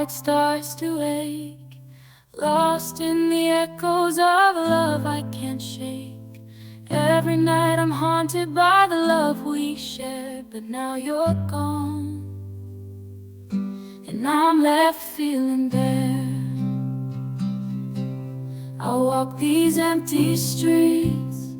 heart starts to ache, lost in the echoes of a love I can't shake. Every night I'm haunted by the love we shared, but now you're gone, and I'm left feeling bare. I walk these empty streets,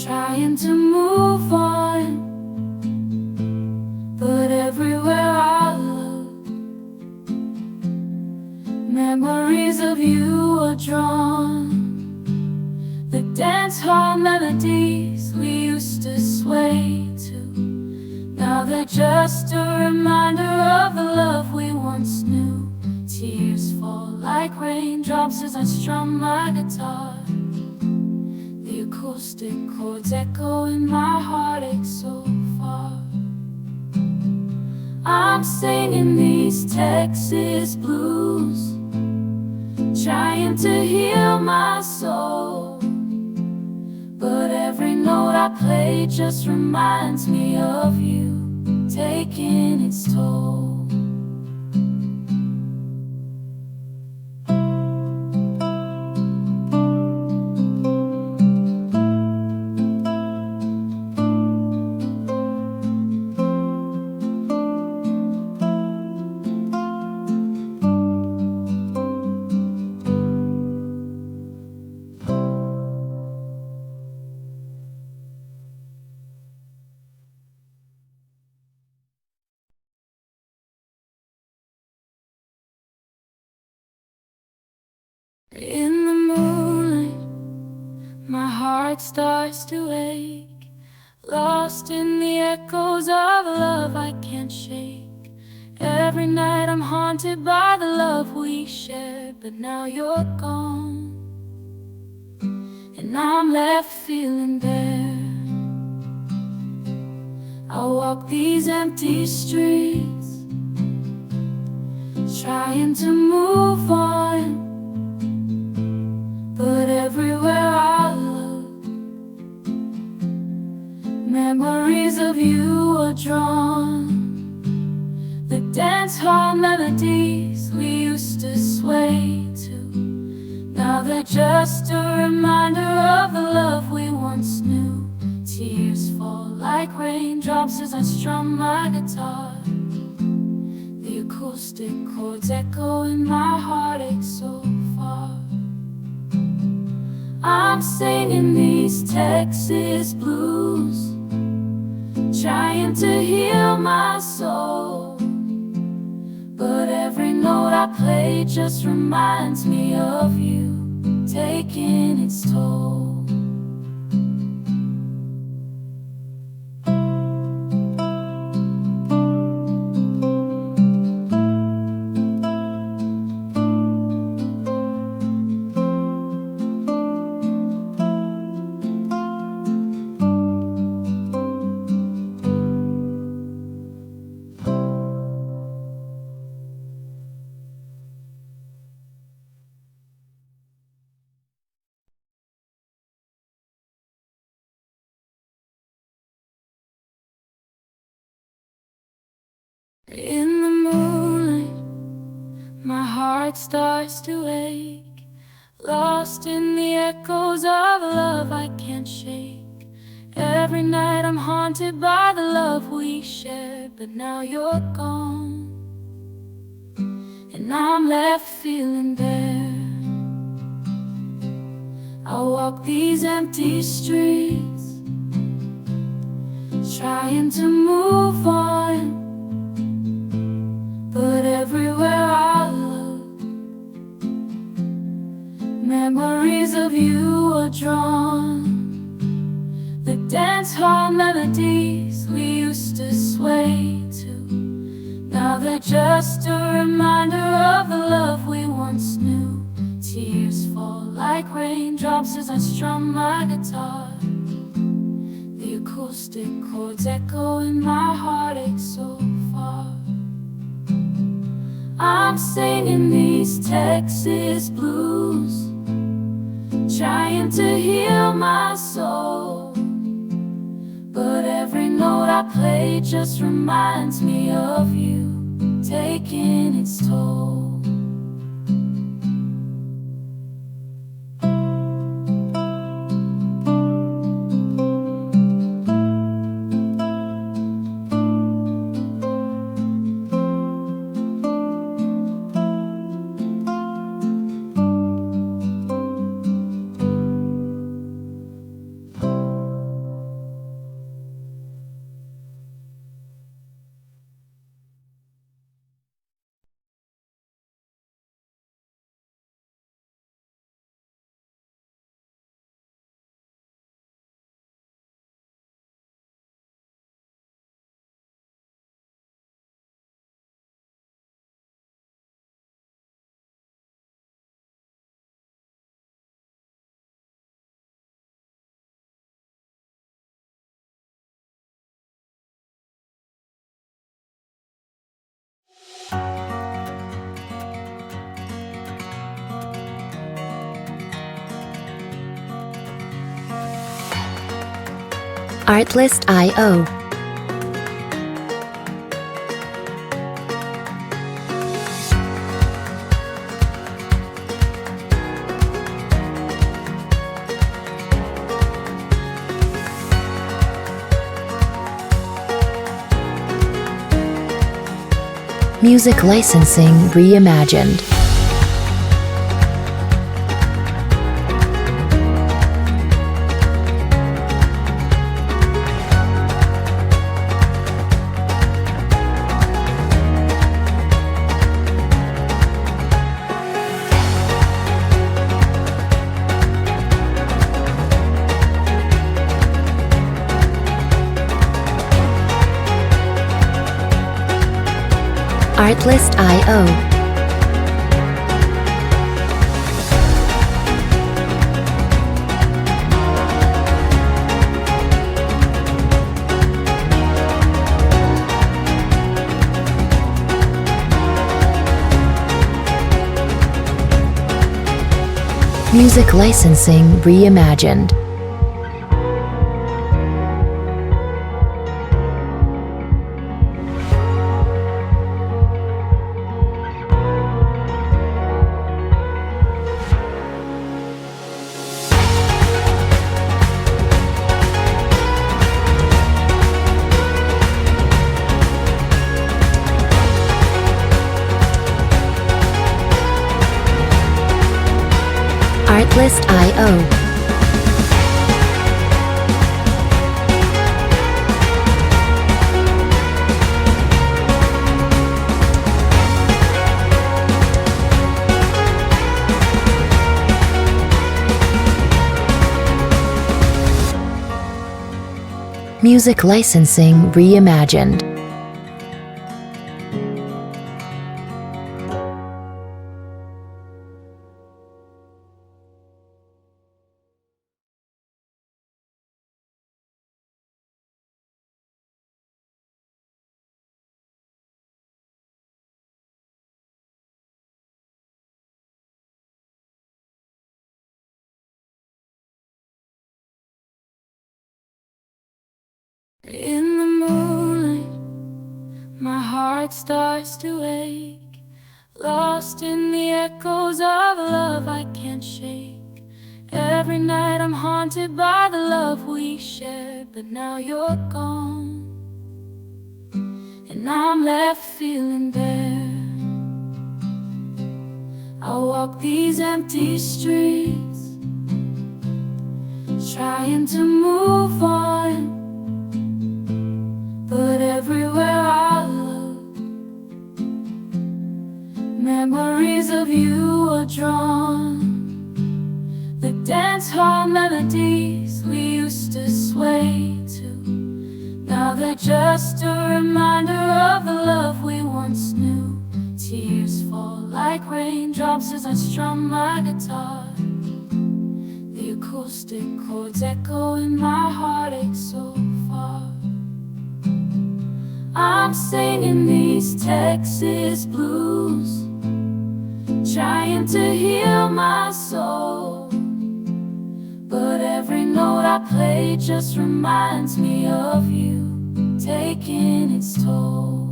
trying to move on, but everywhere I look, memories of you are drawn. The dance hall melodies we used to sway to, now they're just a reminder of the love we once knew. Tears fall like raindrops as I strum my guitar. The acoustic chords echo in my heartache so far. I'm singing these Texas blues, trying to heal my soul, but every note I play just reminds me of you, taking its toll. In the moonlight, my heart starts to ache, lost in the echoes of a love I can't shake. Every night I'm haunted by the love we shared, but now you're gone, and I'm left feeling bare. I walk these empty streets, trying to move on, but everywhere I look, memories of you are drawn. The dance hall melodies we used to sway to, now they're just a reminder of the love we once knew. Tears fall like raindrops as I strum my guitar. The acoustic chords echo in my heartache so far. I'm singing these Texas blues, trying to heal my soul, but every note I play just reminds me of you, taking its toll. In the moonlight, my heart starts to ache, lost in the echoes of a love I can't shake. Every night I'm haunted by the love we shared, but now you're gone, and I'm left feeling bare. I walk these empty streets, trying to move on, but everywhere I look, memories of you are drawn. The dance hall melodies we used to sway to, now they're just a reminder of the love we once knew. Tears fall like raindrops as I strum my guitar. The acoustic chords echo in my heartache so far. I'm singing these Texas blues, trying to heal my soul, but every note I play just reminds me of you, taking its toll. Artlist.io. Music licensing reimagined. Artlist.io. Music licensing reimagined. Artlist.io. Music licensing reimagined. In the moonlight, my heart starts to ache, lost in the echoes of a love I can't shake. Every night I'm haunted by the love we shared, but now you're gone, and I'm left feeling bare. I walk these empty streets, trying to move on, but everywhere I look, memories of you are drawn. The dance hall melodies we used to sway to, now they're just a reminder of the love we once knew. Tears fall like raindrops as I strum my guitar. The acoustic chords echo in my heartache so far. I'm singing these Texas blues, trying to heal my soul, but every note I play just reminds me of you, taking its toll.